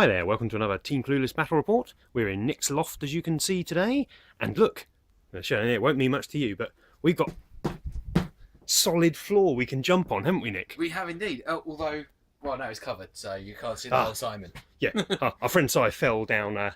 Hi there, welcome to another Team Clueless Battle Report. We're in Nick's loft, as you can see today. And look, it won't mean much to you, but we've got solid floor we can jump on, haven't we, Nick? We have indeed, although, well, no, it's covered, so you can't see the whole Simon. Yeah, our friend Si fell down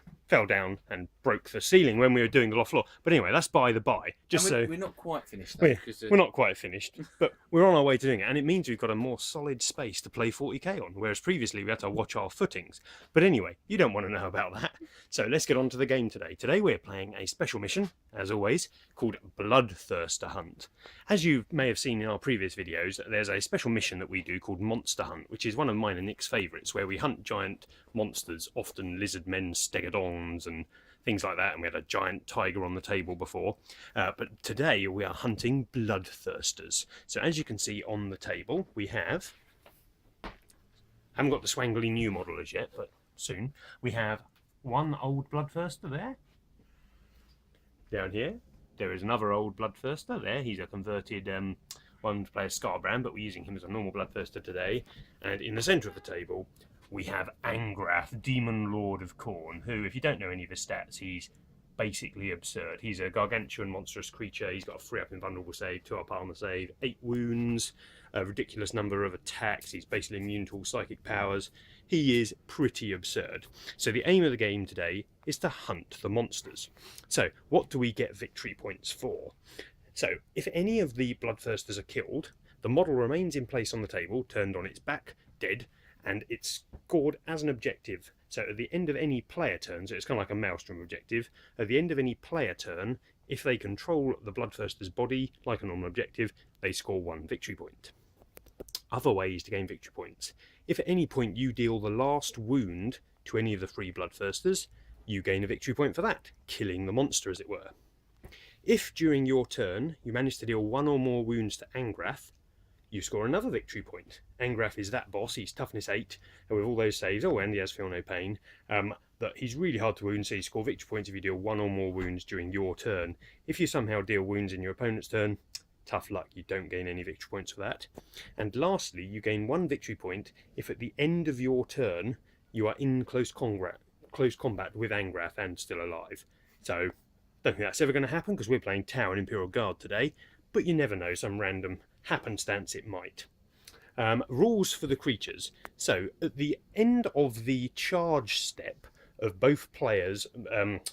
and broke the ceiling when we were doing the loft floor. But anyway, that's by the by. We're not quite finished, though. We're not quite finished, but we're on our way to doing it, and it means we've got a more solid space to play 40k on, whereas previously we had to watch our footings. But anyway, you don't want to know about that. So let's get on to the game today. Today we're playing a special mission, as always, called Bloodthirster Hunt. As you may have seen in our previous videos, there's a special mission that we do called Monster Hunt, which is one of mine and Nick's favourites, where we hunt giant monsters, often lizard men, stegodons and things like that, and we had a giant tiger on the table before. But today we are hunting Bloodthirsters. So as you can see on the table, we have... haven't got the swangly new model as yet, but soon. We have one old Bloodthirster there. Down here, there is another old Bloodthirster there. He's a converted one to play a Scarbrand, but we're using him as a normal Bloodthirster today. And in the centre of the table, we have Ang'rath, Daemon Lord of Khorne, who, if you don't know any of his stats, he's basically absurd. He's a gargantuan, monstrous creature. He's got a 3-up invulnerable save, 2-up armor save, 8 wounds, a ridiculous number of attacks. He's basically immune to all psychic powers. He is pretty absurd. So the aim of the game today is to hunt the monsters. So what do we get victory points for? So if any of the Bloodthirsters are killed, the model remains in place on the table, turned on its back, dead, and it's scored as an objective. So at the end of any player turn, so it's kind of like a Maelstrom objective, at the end of any player turn, if they control the Bloodthirster's body, like a normal objective, they score 1 victory point. Other ways to gain victory points. If at any point you deal the last wound to any of the 3 Bloodthirsters, you gain a victory point for that, killing the monster as it were. If during your turn you manage to deal 1 or more wounds to Ang'rath, you score another victory point. Ang'rath is that boss, he's toughness 8, and with all those saves, and he has feel no pain, that he's really hard to wound, so you score victory points if you deal 1 or more wounds during your turn. If you somehow deal wounds in your opponent's turn, tough luck, you don't gain any victory points for that. And lastly, you gain 1 victory point if at the end of your turn you are in close combat with Ang'rath and still alive. So, don't think that's ever going to happen because we're playing Tau and Imperial Guard today, but you never know, some random happenstance it might. Rules for the creatures. So at the end of the charge step of both players'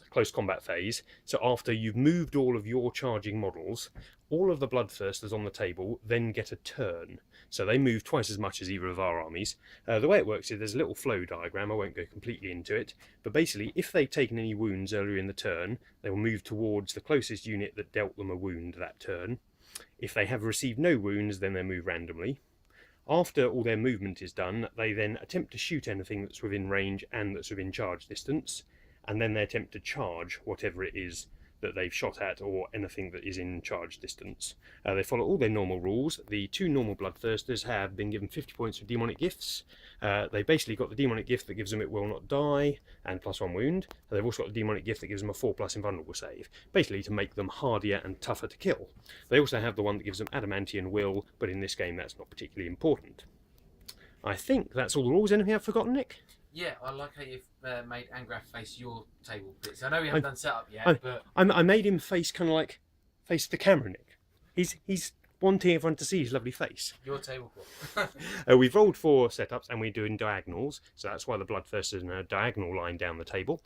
close combat phase, so after you've moved all of your charging models, all of the Bloodthirsters on the table then get a turn. So they move twice as much as either of our armies. The way it works is there's a little flow diagram, I won't go completely into it, but basically if they've taken any wounds earlier in the turn, they will move towards the closest unit that dealt them a wound that turn. If they have received no wounds, then they move randomly. After all their movement is done, they then attempt to shoot anything that's within range and that's within charge distance, and then they attempt to charge whatever it is that they've shot at or anything that is in charge distance. They follow all their normal rules. The 2 normal Bloodthirsters have been given 50 points for demonic gifts. They basically got the demonic gift that gives them it will not die and +1 wound. And they've also got the demonic gift that gives them a 4+ invulnerable save, basically to make them hardier and tougher to kill. They also have the one that gives them adamantian will, but in this game that's not particularly important. I think that's all the rules. Anything I've forgotten, Nick? Yeah, I like how you've made Ang'rath face your table bits. I know we haven't done setup yet, but... I made him face kind of like, face the camera, Nick. He's wanting everyone to see his lovely face. Your tablecloth. We've rolled 4 setups and we're doing diagonals, so that's why the Bloodthirster is in a diagonal line down the table.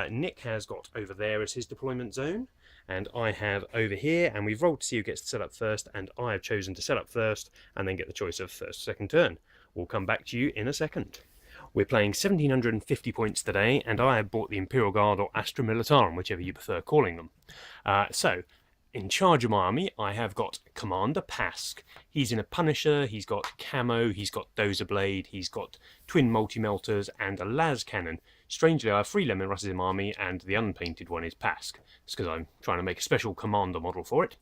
Nick has got over there as his deployment zone, and I have over here, and we've rolled to see who gets to set up first, and I have chosen to set up first and then get the choice of first or second turn. We'll come back to you in a second. We're playing 1750 points today, and I have bought the Imperial Guard or Astra Militarum, whichever you prefer calling them. So, in charge of my army, I have got Commander Pask. He's in a Punisher, he's got Camo, he's got Dozer Blade, he's got Twin Multi-Melters, and a Las Cannon. Strangely, I have 3 Lemon Russes in my army, and the unpainted one is Pask. It's because I'm trying to make a special commander model for it.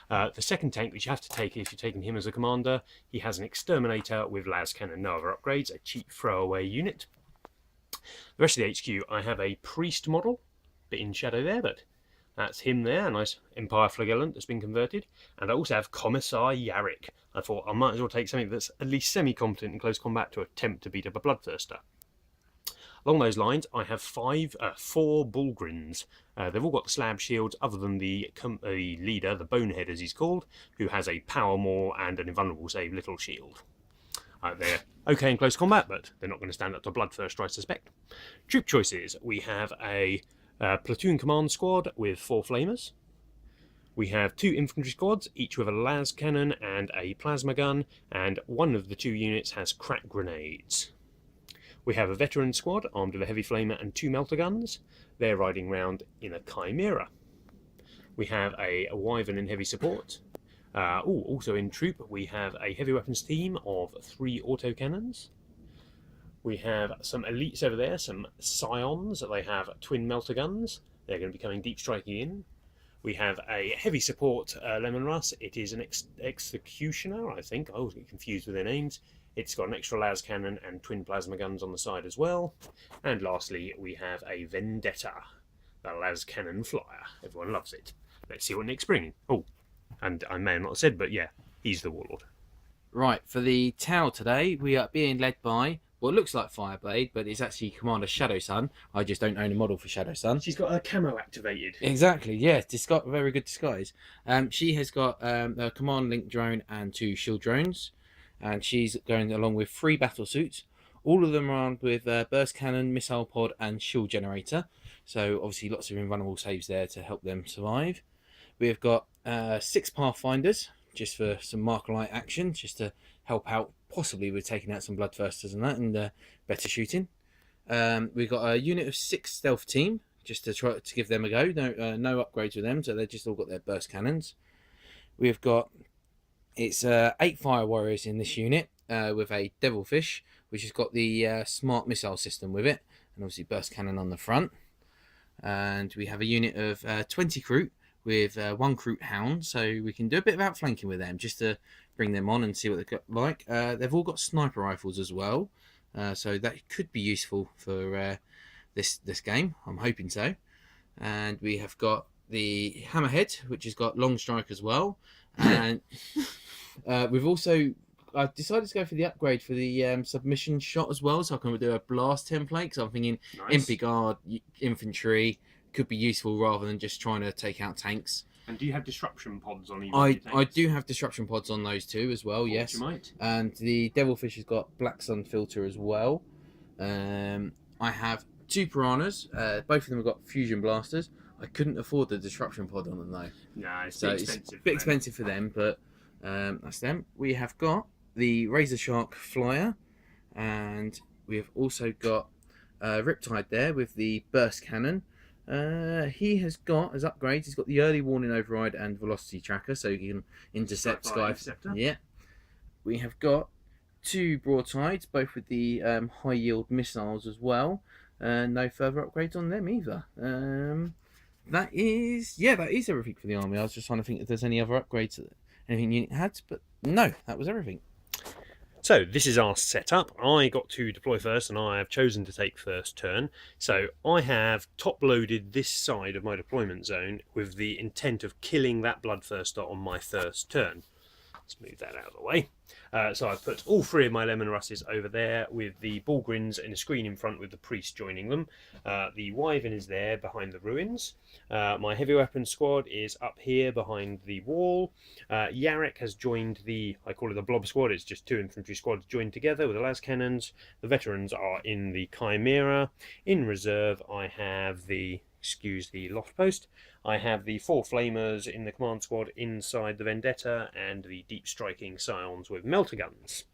The second tank, which you have to take if you're taking him as a commander, he has an Exterminator with Las Cannon, no other upgrades, a cheap throwaway unit. The rest of the HQ, I have a Priest model, bit in shadow there, but that's him there, a nice Empire Flagellant that's been converted. And I also have Commissar Yarrick. I thought I might as well take something that's at least semi-competent in close combat to attempt to beat up a Bloodthirster. Along those lines, I have four Bullgrins. They've all got the slab shields, other than the leader, the Bonehead as he's called, who has a power maul and an invulnerable save little shield. They're okay in close combat, but they're not going to stand up to Bloodthirster, I suspect. Troop choices. We have a platoon command squad with 4 flamers. We have 2 infantry squads, each with a las cannon and a plasma gun, and one of the 2 units has crack grenades. We have a veteran squad armed with a heavy flamer and 2 melter guns. They're riding round in a chimera. We have a wyvern in heavy support. Also in troop we have a heavy weapons team of 3 autocannons. We have some elites over there, some scions. They have twin melter guns. They're going to be coming deep striking in. We have a heavy support Lemon Russ. It is an executioner, I think. I always get confused with their names. It's got an extra las cannon and twin plasma guns on the side as well. And lastly, we have a Vendetta, the las cannon flyer. Everyone loves it. Let's see what Nick's bringing. Oh, and I may have not said, but yeah, he's the warlord. Right, for the Tau today, we are being led by what looks like Fireblade, but it's actually Commander Shadow Sun. I just don't own a model for Shadow Sun. She's got her camo activated. Exactly, yeah. Very good disguise. She has got a command link drone and 2 shield drones. And she's going along with 3 battle suits. All of them are armed with burst cannon, missile pod and shield generator. So obviously lots of invulnerable saves there to help them survive. We've got 6 Pathfinders, just for some marker light action, just to help out possibly with taking out some Bloodthirsters and that, and better shooting. We've got a unit of 6 stealth team, just to try to give them a go. No upgrades with them, so they've just all got their burst cannons. We've got 8 fire warriors in this unit, with a Devilfish, which has got the smart missile system with it, and obviously burst cannon on the front. And we have a unit of 20 Kroot with 1 Kroot Hound, so we can do a bit of outflanking with them just to bring them on and see what they've got like. They've all got sniper rifles as well, so that could be useful for this game. I'm hoping so. And we have got the Hammerhead, which has got long strike as well. And we've also I've decided to go for the upgrade for the submission shot as well, so I can do a blast template, because I'm thinking Imperial Guard infantry could be useful rather than just trying to take out tanks. And do you have disruption pods on either? I do have disruption pods on those too as well, yes. You might. And the Devilfish has got Black Sun filter as well. I have 2 Piranhas. Both of them have got fusion blasters. I couldn't afford the disruption pod on them though. No, it's a bit expensive for them, but that's them. We have got the Razor Shark flyer, and we have also got Riptide there with the burst cannon. He has got, as upgrades, he's got the early warning override and velocity tracker, so he can intercept Sky. Yeah. We have got 2 broadsides, both with the high yield missiles as well. No further upgrades on them either. That is everything for the army. I was just trying to think if there's any other upgrades that anything unit had, but no, that was everything. So this is our setup. I got to deploy first, and I have chosen to take first turn. So I have top loaded this side of my deployment zone with the intent of killing that Bloodthirster on my first turn. Let's move that out of the way. So I've put all 3 of my Lemon Russes over there with the Bullgrins in a screen in front with the priest joining them. The Wyvern is there behind the ruins. My heavy weapons squad is up here behind the wall. Yarrick has joined I call it the Blob squad. It's just 2 infantry squads joined together with the las cannons. The veterans are in the Chimera. In reserve I have excuse the loft post. I have the 4 flamers in the command squad inside the Vendetta, and the deep striking scions with melter guns.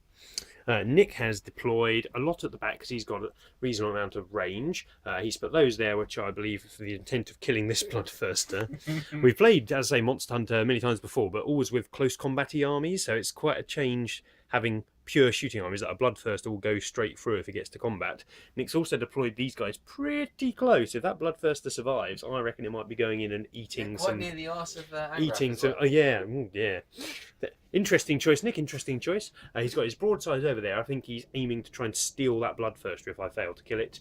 Nick has deployed a lot at the back because he's got a reasonable amount of range. He's put those there, which I believe for the intent of killing this Bloodthirster. We've played, as I say, Monster Hunter many times before, but always with close combat-y armies, so it's quite a change having pure shooting armies that a Bloodthirster will go straight through if it gets to combat. Nick's also deployed these guys pretty close. If that Bloodthirster survives, I reckon it might be going in and eating quite near the arse of Ang'rath. Eating some. Oh yeah, yeah. Interesting choice, Nick. Interesting choice. He's got his broadsides over there. I think he's aiming to try and steal that Bloodthirster if I fail to kill it.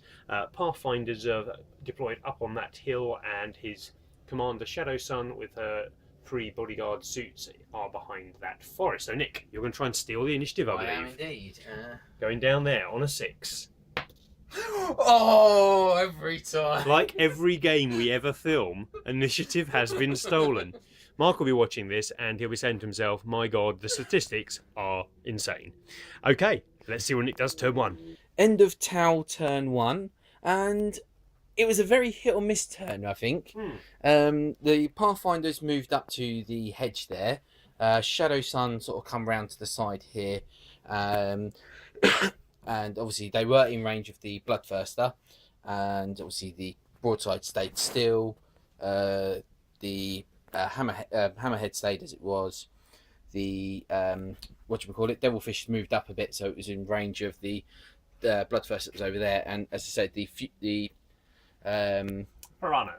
Pathfinders are deployed up on that hill, and his commander Shadow Sun with her 3 bodyguard suits are behind that forest. So Nick, you're going to try and steal the initiative, I believe. I am indeed. Going down there on a 6. Oh, every time. Like every game we ever film, initiative has been stolen. Mark will be watching this and he'll be saying to himself, my God, the statistics are insane. Okay, let's see what Nick does turn 1. End of Tau turn 1, and it was a very hit or miss turn, I think. The Pathfinders moved up to the hedge there. Shadow Sun sort of come round to the side here. And obviously they were in range of the Bloodthirster, and obviously the broadside stayed still. The hammerhead stayed as it was. The Devilfish moved up a bit, so it was in range of the Bloodthirster that was over there. And as I said, the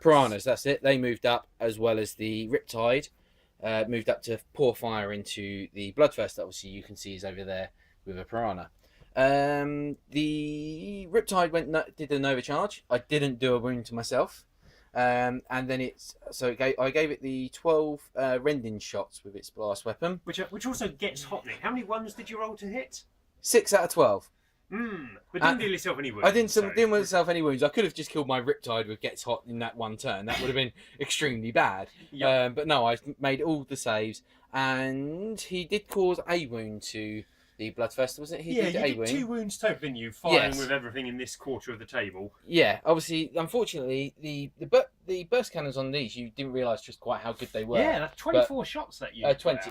Piranhas, that's it. They moved up, as well as the Riptide moved up to pour fire into the Bloodthirster. Obviously, you can see is over there with a Piranha. The Riptide did an overcharge. I didn't do a wound to myself, and then I gave it the 12 rending shots with its blast weapon, Which also gets hot, Nick. How many ones did you roll to hit? 6 out of 12. But didn't deal yourself any wounds. I didn't deal myself any wounds. I could have just killed my Riptide with Gets Hot in that one turn. That would have been extremely bad. Yep. But no, I made all the saves, and he did cause a wound to the Bloodthirster, wasn't it? You did 2 wounds total, didn't you? Firing with everything in this quarter of the table. Yeah, obviously, unfortunately, the burst cannons on these, you didn't realise just quite how good they were. Yeah, that's 24 shots that you 20.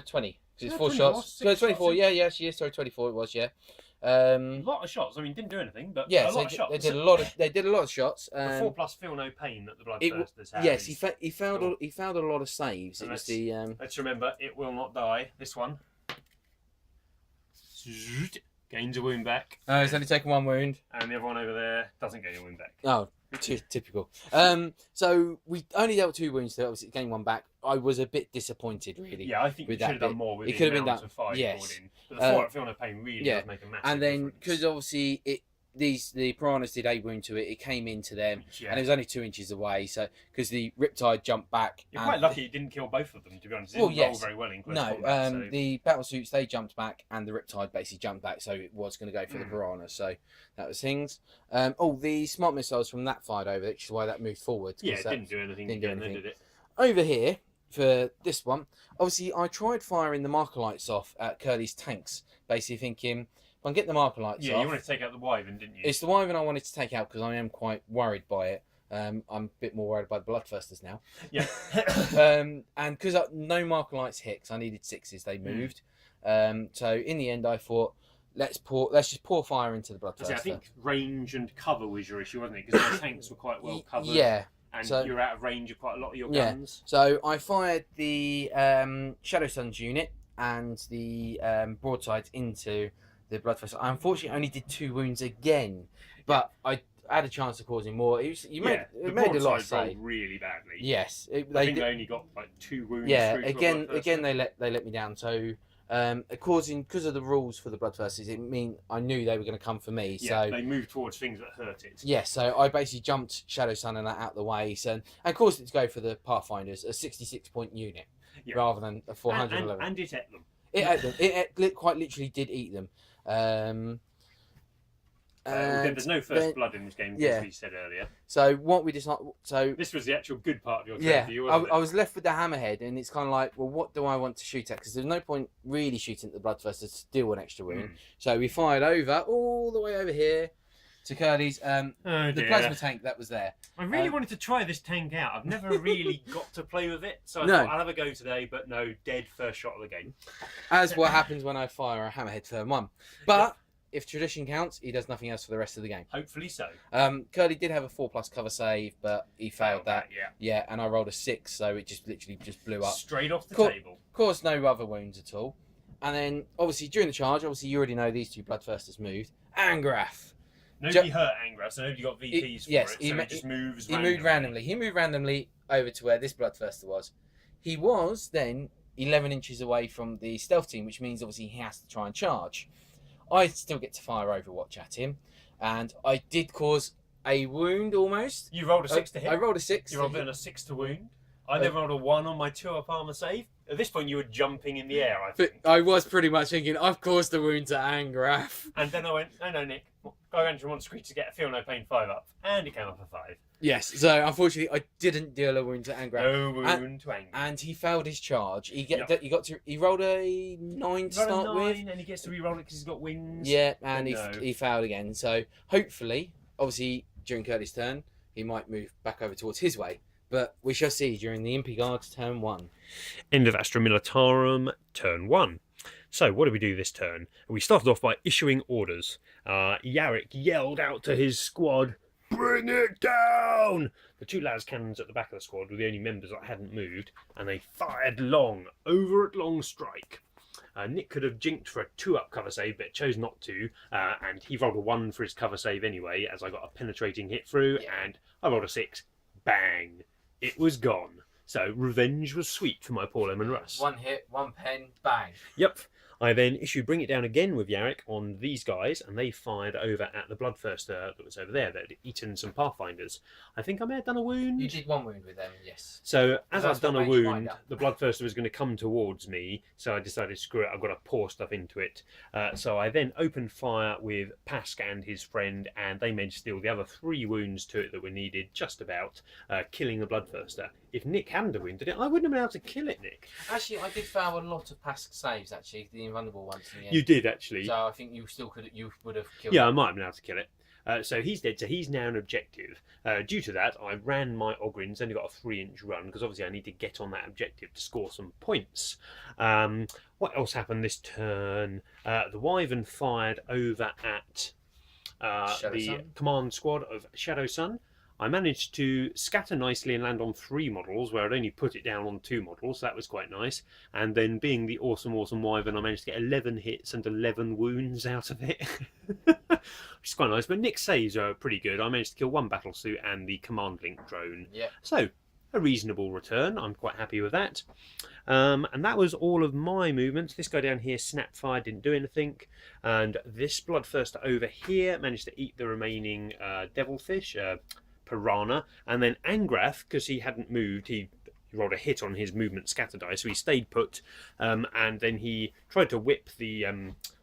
20. Because it's 4 shots. 24, 24, yeah, sorry, 24 it was, yeah. A lot of shots. I mean, didn't do anything, but yeah, a lot of shots. They did a lot of shots. The 4+ feel no pain that the Bloodthirsters have. Yes, he found a lot of saves. And it was the let's remember, it will not die. This one gains a wound back. Oh, it's only taken 1 wound, and the other one over there doesn't gain a wound back. Oh, typical. So we only dealt 2 wounds, so obviously gained 1 back. I was a bit disappointed, really. Yeah, I think we should have done more with it the could have been amount done. of fire Yes. you poured in. But the 4 at feel no pain really does make a massive and then difference. because obviously the Piranhas did a wound to it, it came into them, and it was only 2 inches away. So because the Riptide jumped back, you're quite lucky it didn't kill both of them. To be honest, it didn't roll very well in close combat. So. The battle suits they jumped back, and the Riptide basically jumped back, so it was going to go for the Piranha. So that was things. The smart missiles from that fired over, which is why that moved forward. Yeah, it didn't do anything. Did it? Over here. For this one, obviously, I tried firing the marker lights off at Curly's tanks, basically thinking, if I can get the marker lights off... Yeah, you wanted to take out the Wyvern, didn't you? It's the Wyvern I wanted to take out because I am quite worried by it. I'm a bit more worried by the Bloodthirsters now. Yeah. And because no marker lights hit, because I needed 6s, they moved. So in the end, I thought, let's just pour fire into the Bloodthirster. I think range and cover was your issue, wasn't it? Because the tanks were quite well covered. Yeah. And you're out of range of quite a lot of your guns. So I fired the Shadow Sun's unit and the broadsides into the Bloodthirster. I unfortunately only did 2 wounds again, but I had a chance of causing more. It made a lot of saves. Really badly. Yes, I think they only got like 2 wounds. Yeah, again they let me down. So because of the rules for the Bloodthirsters, I knew they were going to come for me. Yeah, so they moved towards things that hurt it. Yeah, so I basically jumped Shadow Sun and that out the way. So, and caused it to go for the Pathfinders, a 66-point unit, rather than a 411. And it ate them. It ate them. It quite literally did eat them. There's no first blood in this game, as we said earlier. So what we decided. So this was the actual good part of your turn for you, wasn't it? I was left with the hammerhead, and it's kind of like, well, what do I want to shoot at? Because there's no point really shooting at the Bloodthirster to steal an extra wound. So we fired over all the way over here to Curly's the plasma tank that was there. I really wanted to try this tank out. I've never really got to play with it, so I thought I'll have a go today. But no, dead first shot of the game. As what happens when I fire a hammerhead turn 1, but. If tradition counts, he does nothing else for the rest of the game. Hopefully so. Curly did have a 4+ cover save, but he failed that. Yeah, and I rolled a 6, so it just literally blew up. Straight off the table. Of course, no other wounds at all. And then, obviously, during the charge, you already know these 2 Bloodthirsters moved. Ang'rath. Nobody hurt Ang'rath, so nobody got VPs for it, so he just moves randomly. He moved randomly over to where this Bloodthirster was. He was then 11 inches away from the stealth team, which means, obviously, he has to try and charge. I still get to fire Overwatch at him, and I did cause a wound almost. You rolled a 6 to hit. I rolled a 6. You rolled a 6 to wound. I then rolled a 1 on my 2-up armor save. At this point, you were jumping in the air, I think. But I was pretty much thinking, I've caused a wound to Ang'rath. And then I went, no, Nick, Gargantuan monster creature get a feel no pain 5 up, and it came up a 5. Yes. So unfortunately, I didn't deal a wound to Ang'rath. No wound to Ang'rath. And he failed his charge. He Yep. he rolled a 9 to start with. And he gets to re-roll it because he's got wings. Yeah, and No. he failed again. So hopefully, obviously during Curly's turn, he might move back over towards his way. But we shall see during the Imperial Guard's turn 1. End of Astra Militarum, turn 1. So what did we do this turn? We started off by issuing orders. Yarrick yelled out to his squad, "Bring it down!" The 2 las cannons at the back of the squad were the only members that hadn't moved, and they fired long, over at long strike. Nick could have jinked for a 2-up cover save, but chose not to, and he rolled a 1 for his cover save anyway, as I got a penetrating hit through, and I rolled a 6. Bang! It was gone. So revenge was sweet for my poor Lemon Russ. 1 hit, 1 pen, bang. Yep. I then issued Bring It Down again with Yarrick on these guys, and they fired over at the Bloodthirster that was over there that had eaten some Pathfinders. I think I may have done a wound. You did 1 wound with them, yes. So as That's I've done what a made you wound, wind up. the Bloodthirster was going to come towards me, so I decided, screw it, I've got to pour stuff into it. So I then opened fire with Pask and his friend, and they managed to steal the other 3 wounds to it that were needed, just about, killing the Bloodthirster. If Nick hadn't have wounded it, I wouldn't have been able to kill it, Nick. Actually, I did fail a lot of Pask saves, actually, the invulnerable ones in the end. You did, actually. So I think you would have killed Yeah, I him. might have been able to kill it. So he's dead, so he's now an objective. Due to that, I ran my Ogrins, only got a 3-inch run, because obviously I need to get on that objective to score some points. What else happened this turn? The Wyvern fired over at the Sun? command squad of Shadow Sun. I managed to scatter nicely and land on 3 models, where I'd only put it down on 2 models, so that was quite nice. And then, being the awesome Wyvern, I managed to get 11 hits and 11 wounds out of it. Which is quite nice, but Nick's saves are pretty good. I managed to kill 1 battlesuit and the command link drone. Yeah. So, a reasonable return. I'm quite happy with that. And that was all of my movements. This guy down here snap fire, didn't do anything. And this Bloodthirster over here managed to eat the remaining devilfish, piranha, and then Ang'rath, because he hadn't moved, he rolled a hit on his movement scatter die, so he stayed put, and then he tried to whip the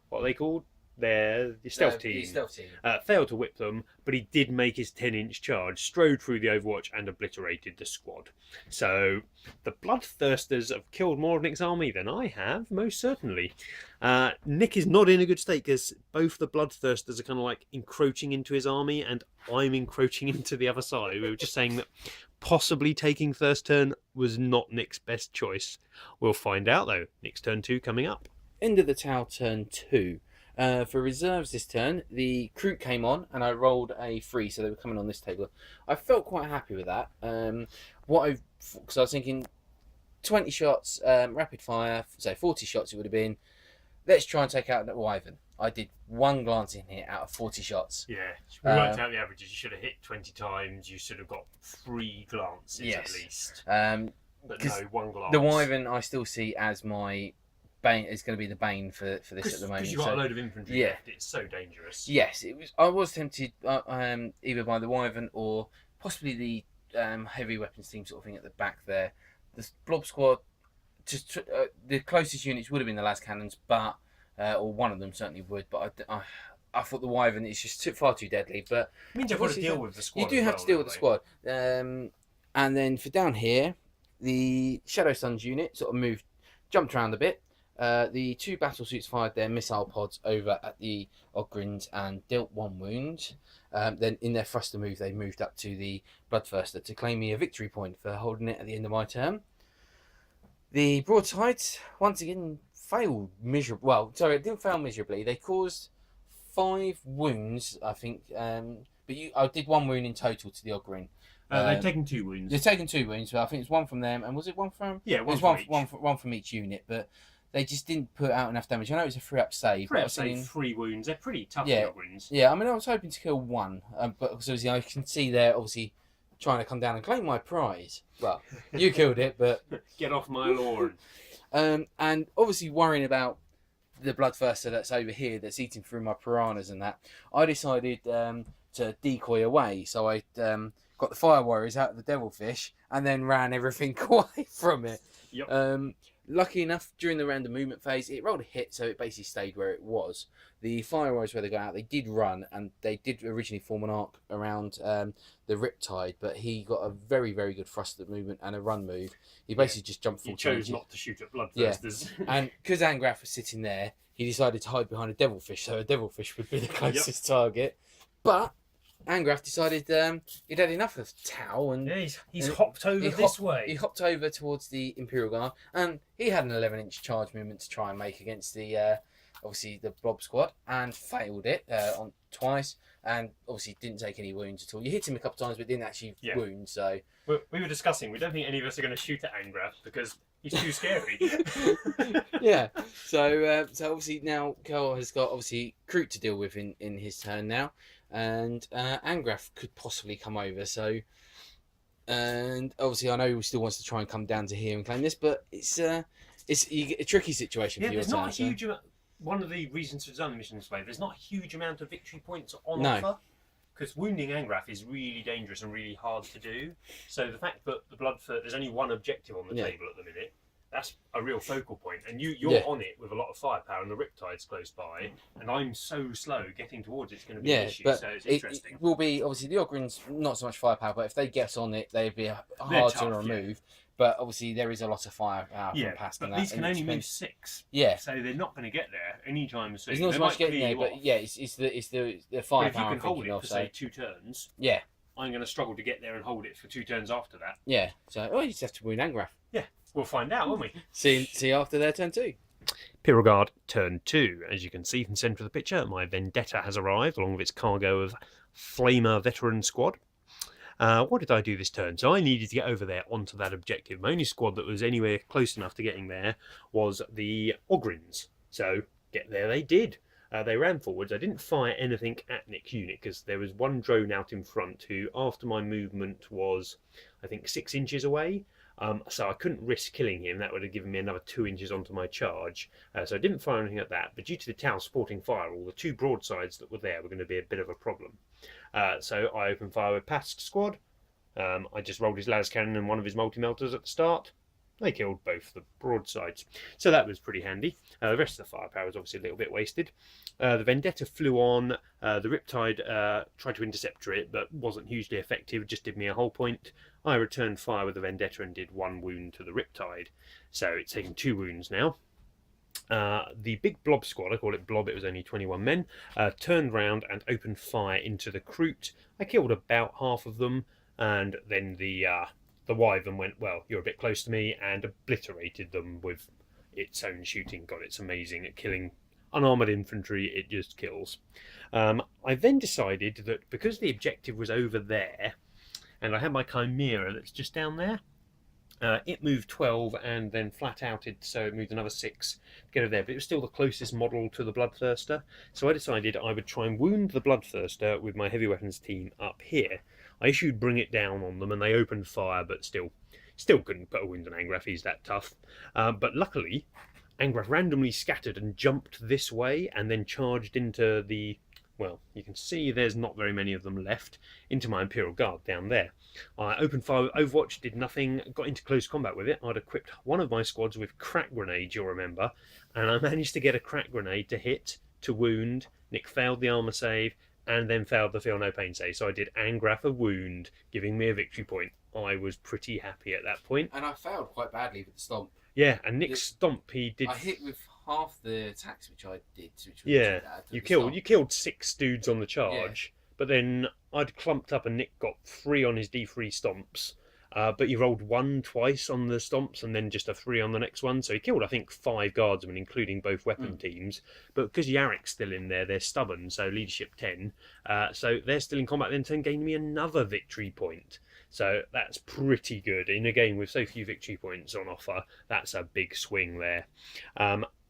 what are they called? The stealth team. The stealth team. Failed to whip them, but he did make his 10-inch charge, strode through the Overwatch, and obliterated the squad. So the Bloodthirsters have killed more of Nick's army than I have, most certainly. Nick is not in a good state because both the Bloodthirsters are kind of like encroaching into his army, and I'm encroaching into the other side. We were just saying that possibly taking first turn was not Nick's best choice. We'll find out though. Nick's turn 2 coming up. End of the Tau turn 2. For reserves this turn, the crew came on and I rolled a 3, so they were coming on this table. I felt quite happy with that. Because I was thinking 20 shots, rapid fire, so 40 shots it would have been. Let's try and take out that Wyvern. I did 1 glance in here out of 40 shots. Yeah, we worked out the averages. You should have hit 20 times. You should have got 3 glances Yes. at least. But 'cause no, 1 glance. The Wyvern I still see as my bane. Is going to be the bane for this at the moment. Because you've got a load of infantry yeah. left. It's so dangerous. Yes, it was. I was tempted either by the Wyvern or possibly the heavy weapons team sort of thing at the back there. The Blob Squad, just the closest units would have been the las cannons, but or one of them certainly would. But I thought the Wyvern is just far too deadly. But It means you've got to deal with the squad. you do have to deal with the squad. And then for down here, the Shadow Sun's unit sort of jumped around a bit. The 2 battle suits fired their missile pods over at the Ogrins and dealt 1 wound. Then in their thruster move, they moved up to the Bloodthirster to claim me a victory point for holding it at the end of my turn. The broadsides once again failed miserably. Well, sorry, it didn't fail miserably. They caused 5 wounds, I think. But I did 1 wound in total to the Ogrin. They've taken 2 wounds. They've taken 2 wounds, but I think it's 1 from them. And was it 1 from? Yeah, It was from each. one from each unit, but they just didn't put out enough damage. I know it was a 3-up save. Three but I up was save, thinking- 3 wounds. They're pretty tough, Yeah. the Ogrins. Yeah, I mean, I was hoping to kill 1, but because obviously I can see they're obviously trying to come down and claim my prize. Well, you killed it, but Get off my lawn. and obviously worrying about the Bloodthirster that's over here that's eating through my piranhas and that, I decided to decoy away. So I got the fire warriors out of the devilfish, and then ran everything away from it. Yep. Lucky enough, during the random movement phase, it rolled a hit, so it basically stayed where it was. The fire warriors, where they got out, they did run, and they did originally form an arc around the Riptide, but he got a very, very good thrust movement and a run move. He basically just jumped full. He chose not to shoot at Bloodthirsters. Yeah. And because Ang'rath was sitting there, he decided to hide behind a devilfish, so a devilfish would be the closest target. But Ang'rath decided he'd had enough of Tau, and he's hopped over this way. He hopped over towards the Imperial Guard, and he had an 11-inch charge movement to try and make against the obviously the Blob Squad, and failed it on twice, and obviously didn't take any wounds at all. You hit him a couple of times, but didn't actually wound. So we were discussing. We don't think any of us are going to shoot at Ang'rath because he's too scary. Yeah. So obviously now Carl has got obviously Kroot to deal with in his turn now. And Ang'rath could possibly come over, so and obviously I know he still wants to try and come down to here and claim this, but it's a tricky situation for your there's turn. not a huge amount. One of the reasons to design the mission this way, there's not a huge amount of victory points on offer, because wounding Ang'rath is really dangerous and really hard to do. So the fact that the Bloodthirster, there's only one objective on the table at the minute. That's a real focal point, and you're on it with a lot of firepower, and the Riptide's close by, and I'm so slow getting towards it's going to be an issue. But so it's interesting. It will be obviously the Ogrins not so much firepower, but if they get on it, they'd be hard to remove. But obviously there is a lot of firepower from past. But these can only move 6. Yeah, so they're not going to get there anytime soon. There's not so much getting there, but it's the firepower. But if you can hold it for say 2 turns, I'm going to struggle to get there and hold it for 2 turns after that. Yeah, so you just have to wound Ang'rath. Yeah. We'll find out, won't we? See after their turn 2. Imperial Guard turn 2. As you can see from the centre of the picture, my Vendetta has arrived along with its cargo of Flamer veteran squad. What did I do this turn? So I needed to get over there onto that objective. My only squad that was anywhere close enough to getting there was the Ogrins. So get there they did. They ran forwards. I didn't fire anything at Nick's unit because there was one drone out in front who, after my movement, was, I think, 6 inches away. So I couldn't risk killing him. That would have given me another 2 inches onto my charge. So I didn't fire anything at that. But due to the Tau supporting fire, all the 2 broadsides that were there were going to be a bit of a problem. So I opened fire with Past's squad. I just rolled his las cannon and one of his multi-melters at the start. They killed both the broadsides. So that was pretty handy. The rest of the firepower was obviously a little bit wasted. The Vendetta flew on. The Riptide tried to intercept it, but wasn't hugely effective. Just did me a whole point. I returned fire with the Vendetta and did 1 wound to the Riptide. So it's taken 2 wounds now. The big Blob squad, I call it Blob, it was only 21 men, turned round and opened fire into the Kroot. I killed about half of them, and then the Wyvern went, well, you're a bit close to me, and obliterated them with its own shooting. God, it's amazing at killing unarmoured infantry, it just kills. I then decided that because the objective was over there, and I had my Chimera that's just down there, it moved 12 and then flat outed, so it moved another 6 to get over there, but it was still the closest model to the Bloodthirster, so I decided I would try and wound the Bloodthirster with my heavy weapons team up here. I issued Bring It Down on them and they opened fire, but still couldn't put a wound on Ang'rath, he's that tough. But luckily, Ang'rath randomly scattered and jumped this way and then charged into the, well, you can see there's not very many of them left, into my Imperial Guard down there. I opened fire with Overwatch, did nothing, got into close combat with it. I'd equipped one of my squads with crack grenades, you'll remember, and I managed to get a crack grenade to hit, to wound. Nick failed the armour save, and then failed the Feel No Pain save. So I did Ang'rath a wound, giving me a victory point. I was pretty happy at that point. And I failed quite badly with the stomp. Yeah, and Nick's stomp, he did. I hit with half the attacks which I did. Which was you killed 6 dudes on the charge, but then I'd clumped up and Nick got 3 on his D3 stomps. But he rolled 1 twice on the stomps and then just a 3 on the next one. So he killed, I think, 5 guardsmen, including both weapon teams. But because Yarrick's still in there, they're stubborn, so leadership 10. So they're still in combat, then 10 gained me another victory point. So that's pretty good. In a game with so few victory points on offer, that's a big swing there.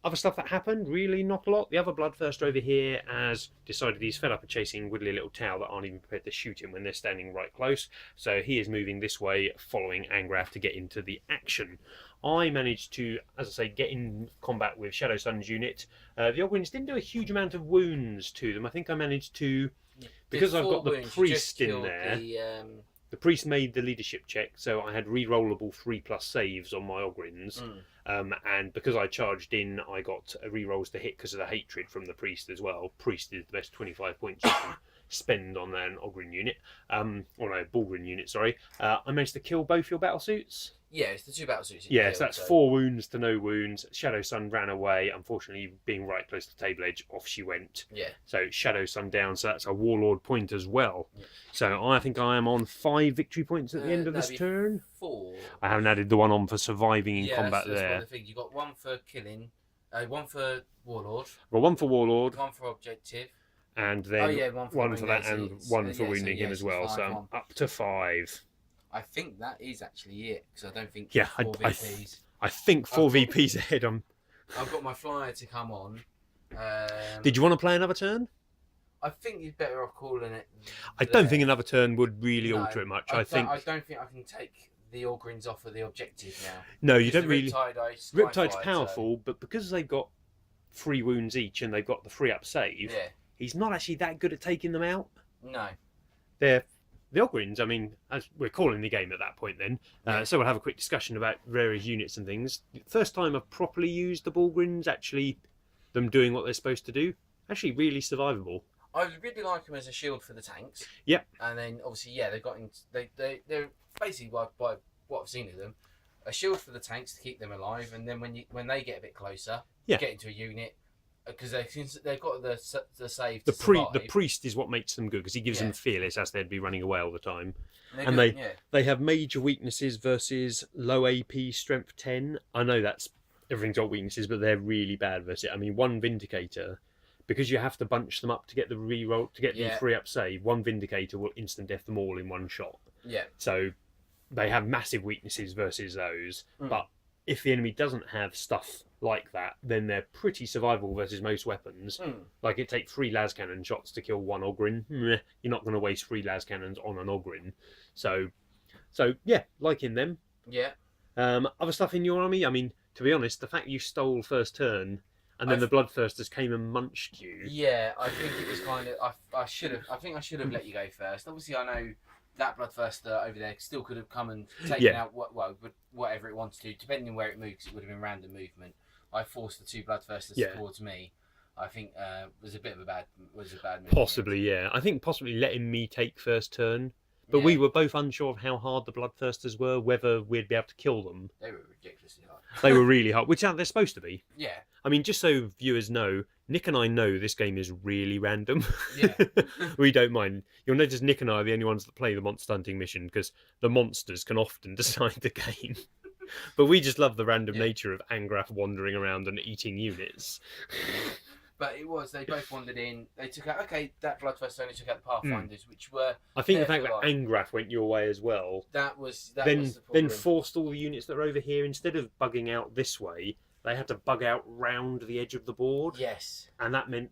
Other stuff that happened, really not a lot. The other Bloodthirster over here has decided he's fed up of chasing widdly little Tau that aren't even prepared to shoot him when they're standing right close. So he is moving this way, following Ang'rath to get into the action. I managed to, as I say, get in combat with Shadow Sun's unit. The Ogrins didn't do a huge amount of wounds to them. I think I managed to, because I've got the priest in there. the priest made the leadership check, so I had re-rollable 3+ saves on my Ogryns. And because I charged in, I got re-rolls to hit because of the hatred from the priest as well. Priest is the best 25 points you can spend on an Ogryn unit, or no, Bulgrin unit, sorry. I managed to kill both your battle suits. Yeah, it's the 2 battle suits. Yeah, so that's 4 wounds to no wounds. Shadow Sun ran away. Unfortunately, being right close to the table edge, off she went. Yeah. So Shadow Sun down, so that's a Warlord point as well. Yeah. So I think I am on 5 victory points at the end of this turn. 4. I haven't added the one on for surviving in combat that's there. one of the things. You got 1 for killing, 1 for Warlord. Well, 1 for Warlord. 1 for objective. And then 1 for that and 1 for wounding him as well. So I'm up to 5. I think that is actually it, because I don't think 4 VPs. I think 4 VPs ahead. I've got my flyer to come on. Did you want to play another turn? I think you're better off calling it. I don't think another turn would really alter it much. I don't think I can take the Ogryns off of the objective now. No, you don't really. Riptide's powerful, but because they've got 3 wounds each and they've got the 3+ save, he's not actually that good at taking them out. No. The Ogryns, I mean, as we're calling the game at that point then, so we'll have a quick discussion about various units and things. First time I've properly used the Bulgryns, actually them doing what they're supposed to do, actually really survivable. I really like them as a shield for the tanks. Yep. And then obviously, they're basically by what I've seen of them, a shield for the tanks to keep them alive, and then when they get a bit closer, get into a unit. Because they've got the save. The priest is what makes them good because he gives them fearless, as they'd be running away all the time. And they have major weaknesses versus low AP strength 10. I know everything's got weaknesses, but they're really bad versus it. I mean, 1 Vindicator, because you have to bunch them up to get the reroll to get the 3+ save. 1 Vindicator will instant death them all in 1 shot. Yeah. So they have massive weaknesses versus those, but if the enemy doesn't have stuff like that, then they're pretty survivable versus most weapons. Like it takes 3 las cannon shots to kill 1 Ogryn. You're not going to waste 3 las cannons on an Ogryn. So yeah, liking them. Yeah. Other stuff in your army. I mean, to be honest, the fact you stole first turn and then the Bloodthirsters came and munched you. Yeah, I think it was kind of. I think I should have let you go first. Obviously, I know that Bloodthirster over there still could have come and taken out whatever it wanted to, depending on where it moved, 'cause it would have been random movement. I forced the 2 Bloodthirsters towards me. I think was a bad move. Possibly, yeah. I think possibly letting me take first turn, but we were both unsure of how hard the Bloodthirsters were, whether we'd be able to kill them. They were ridiculously hard. They were really hard, which they're supposed to be. Yeah. I mean, just so viewers know, Nick and I know this game is really random. Yeah. We don't mind. You'll notice Nick and I are the only ones that play the monster hunting mission because the monsters can often decide the game. But we just love the random nature of Ang'rath wandering around and eating units. But they both wandered in. They took out, that Bloodthirster only took out the Pathfinders, which were. I think the fact that Ang'rath went your way as well. That was the then problem. Forced all the units that are over here, instead of bugging out this way, they had to bug out round the edge of the board. Yes. And that meant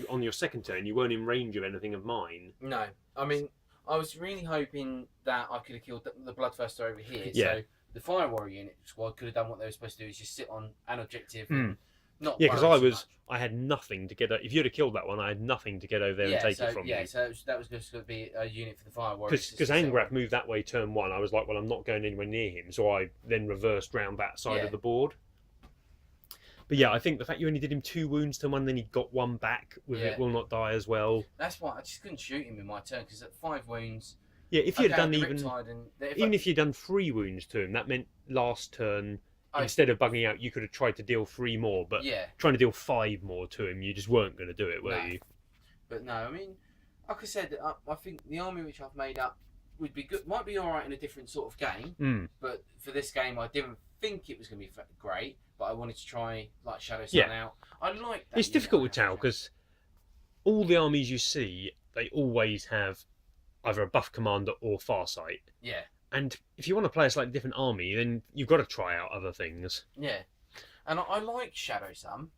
on your second turn, you weren't in range of anything of mine. No. I mean, I was really hoping that I could have killed the Bloodthirster over here. Yeah. So the Fire Warrior unit squad could have done what they were supposed to do, is just sit on an objective. And not because I had nothing to get. If you'd have killed that one, I had nothing to get over there and take it from you. Yeah, so that was just going to be a unit for the Fire Warrior. Because Ang'rath moved that way turn 1, I was like, well, I'm not going anywhere near him, so I then reversed round that side of the board. But yeah, I think the fact you only did him 2 wounds to 1, then he got 1 back with it will not die as well. That's why I just couldn't shoot him in my turn, because at 5 wounds. Yeah, if you'd done if you'd done 3 wounds to him, that meant last turn. Instead of bugging out, you could have tried to deal 3 more, but trying to deal 5 more to him, you just weren't going to do it, were you? But no, I mean, like I said, I think the army which I've made up would be good. Might be all right in a different sort of game, but for this game, I didn't think it was going to be great. But I wanted to try like Shadow Sun out. I like that. It's difficult to tell because all the armies you see, they always have either a buff commander or Farsight. Yeah. And if you want to play a slightly different army, then you've got to try out other things. Yeah, and I like Shadow Sun.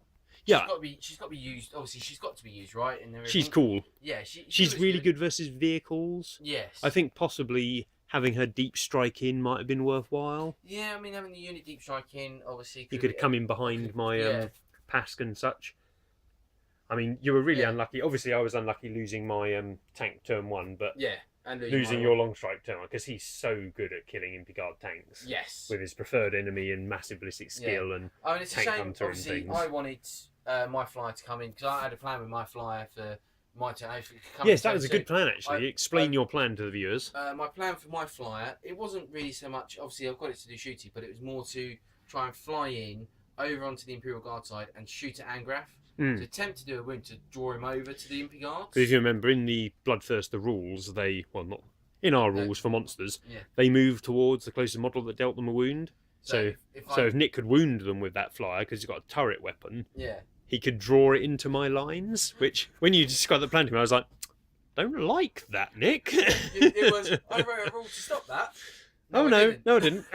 Yeah, she's got to be used. Obviously, she's got to be used, right? She's cool. Yeah, she's really good versus vehicles. Yes, I think possibly having her deep strike in might have been worthwhile. Yeah, I mean having the unit deep strike in, obviously. You could come in behind my Pask and such. I mean, you were really unlucky. Obviously, I was unlucky losing my tank turn 1, but And losing your long strike turn because he's so good at killing Imperial Guard tanks. Yes. With his preferred enemy and massive ballistic skill and I mean, it's tank a shame. hunter and Obviously, things. I wanted my flyer to come in because I had a plan with my flyer for my turn. Yes, that was a good plan actually. Explain your plan to the viewers. My plan for my flyer, it wasn't really so much. Obviously, I've got it to do shooty, but it was more to try and fly in over onto the Imperial Guard side and shoot at Ang'rath. To attempt to do a wound to draw him over to the Imperial Guard. Because if you remember, in the Bloodthirster rules, not in our rules for monsters, they move towards the closest model that dealt them a wound. So if Nick could wound them with that flyer, because he's got a turret weapon, he could draw it into my lines. Which, when you described the plan to me, I was like, don't like that, Nick. It was. I wrote a rule to stop that. No, I didn't. No, I didn't.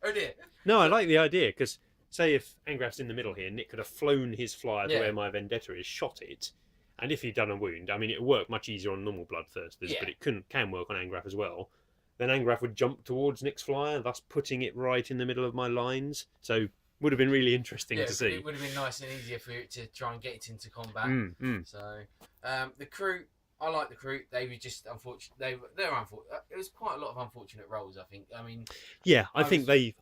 Oh dear. No, I like the idea because, say, if Ang'rath's in the middle here, Nick could have flown his flyer to where my Vendetta is, shot it, and if he'd done a wound, I mean, it would work much easier on normal Bloodthirsters, but it can work on Ang'rath as well. Then Ang'rath would jump towards Nick's flyer, thus putting it right in the middle of my lines. So, would have been really interesting to see. It would have been nice and easier for it to try and get it into combat. So, the crew, I like the crew. They were just unfortunate. They're unfortunate. It was quite a lot of unfortunate rolls, I think. I mean, yeah, I think they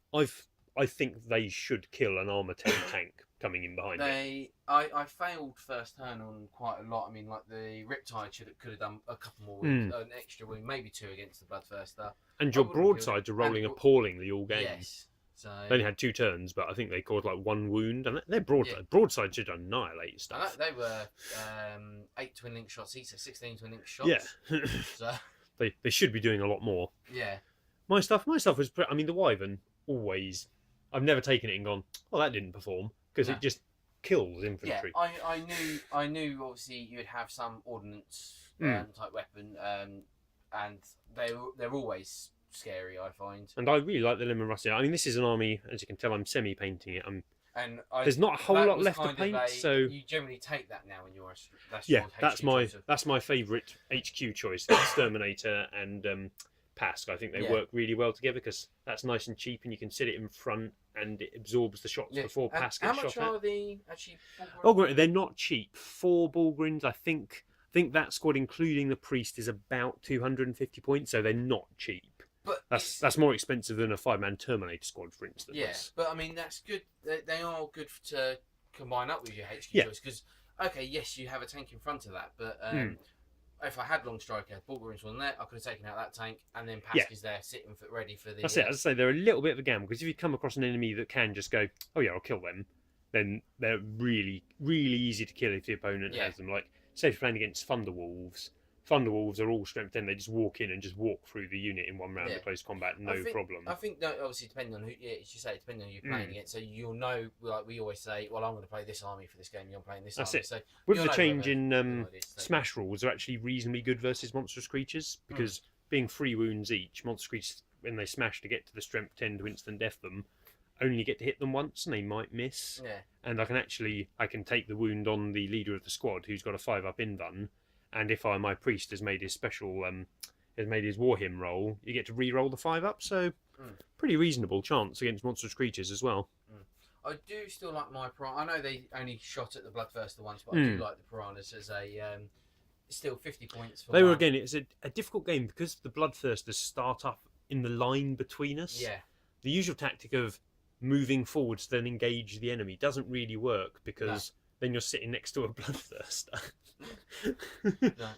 should kill an armor tank coming in behind it. I failed first turn on quite a lot. I mean, like the Riptide could have done a couple more wounds, an extra wound, maybe 2 against the Bloodthirster. And your broadsides are rolling appallingly all game. Yes. So they only had 2 turns, but I think they caused like 1 wound, and their broadside should annihilate stuff. They were 8 twin link shots each, so 16 twin link shots. Yeah. So they should be doing a lot more. Yeah. My stuff was. I mean, the Wyvern always. I've never taken it and gone, oh, that didn't perform, because it just kills infantry. Yeah, I knew. Obviously, you'd have some ordnance type weapon, and they're always scary, I find. And I really like the Lemon Rusty. I mean, this is an army, as you can tell, I'm semi-painting it. There's not a whole lot left to paint, so you generally take that now in your that's my favourite HQ choice: Exterminator and Pask. I think they work really well together because that's nice and cheap, and you can sit it in front, and it absorbs the shots before Pask gets shot at. How much are the actually? They're not cheap. 4 Bullgrins, I think that squad, including the priest, is about 250 points, so they're not cheap. But that's more expensive than a 5-man Terminator squad, for instance. Yeah, but I mean that's good. They are good to combine up with your HQ choice because yes, you have a tank in front of that, but if I had long striker, Bullgrins wasn't there, I could have taken out that tank, and then Pask is there sitting ready for the. That's it. As I say, they're a little bit of a gamble because if you come across an enemy that can just go, oh yeah, I'll kill them, then they're really, really easy to kill if the opponent has them. Like, say if you're playing against Thunderwolves. Thunderwolves are all strength 10. They just walk in and just walk through the unit in one round of close combat, problem. I think that obviously depending on who, as you say, depending on who you're playing against. So you'll know, like we always say, well, I'm going to play this army for this game. You're playing this army. So with the change in Smash rules, are actually reasonably good versus monstrous creatures because being 3 wounds each, monstrous creatures when they smash to get to the strength 10 to instant death them, only get to hit them once and they might miss. Yeah. And I can take the wound on the leader of the squad who's got a 5-up invuln. And if my priest has made his special, has made his war hymn roll, you get to re-roll the 5-up. So, pretty reasonable chance against monstrous creatures as well. I do still like my piranha. I know they only shot at the Bloodthirster once, but I do like the piranhas as a still 50 points. For again. It's a difficult game because the Bloodthirsters start up in the line between us. Yeah. The usual tactic of moving forwards then engage the enemy doesn't really work because then you're sitting next to a Bloodthirster.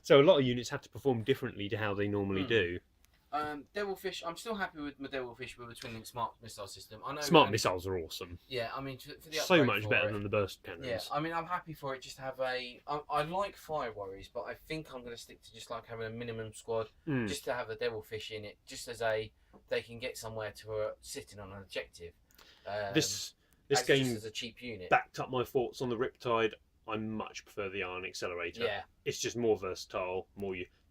So a lot of units have to perform differently to how they normally do. Devilfish, I'm still happy with my Devilfish with a twin link smart missile system. I know smart missiles are awesome. Yeah, I mean, for the so much better than the burst cannons. Yeah, I mean, I'm happy for it just to have I like fire warriors, but I think I'm going to stick to just like having a minimum squad, just to have a Devilfish in it, just as they can get somewhere to sitting on an objective. This game as a cheap unit backed up my thoughts on the Riptide. I much prefer the Iron Accelerator. Yeah, it's just more versatile,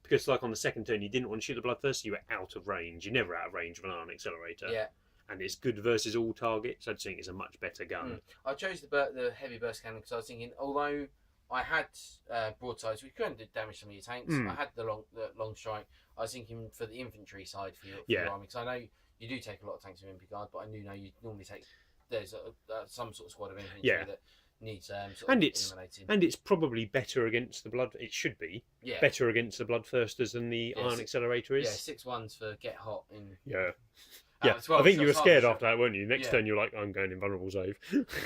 because like on the second turn you didn't want to shoot the Bloodthirster, you were out of range. You're never out of range of an Iron Accelerator. Yeah, and it's good versus all targets. I think it's a much better gun. I chose the heavy burst cannon because I was thinking, although I had broadsides, which couldn't damage some of your tanks, I had the long strike. I was thinking for the infantry side for your army, because I know you do take a lot of tanks with Imperial Guard, but I do know you normally take some sort of squad of infantry that needs sort And of it's- eliminating. And it's probably better against the blood. It should be Yeah. better against the Bloodthirsters than the Yeah, Iron Accelerator Yeah, is. 6-1s for get hot in. Yeah. Uh, Yeah, 12 I think you were shots scared half a after that, weren't you? Next Yeah. turn, you're like, I'm going invulnerable save.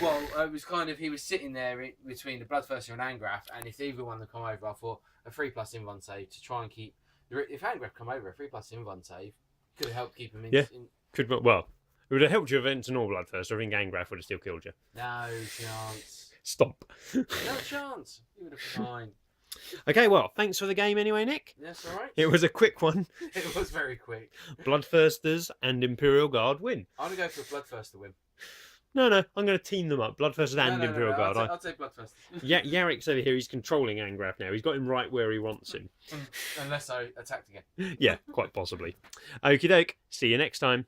Well, it was kind of he was sitting there between the Bloodthirster and Ang'rath, and if either one had come over, I thought a 3+ invuln save to try and keep. If Ang'rath come over, a 3+ invuln save could have helped keep him in. Yeah. Well, it would have helped you against an all Bloodthirster. I think Ang'rath would have still killed you. No chance. Stop. No chance. He would have been fine. Okay, well, thanks for the game anyway, Nick. That's all right. It was a quick one. It was very quick. Bloodthirsters and Imperial Guard win. I'm gonna go for a Bloodthirster win. No, I'm going to team them up. Bloodthirsters and Imperial Guard. I'll take Bloodthirster. Yarrick's over here. He's controlling Ang'rath now. He's got him right where he wants him. Unless I attacked again. Yeah, quite possibly. Okie doke. See you next time.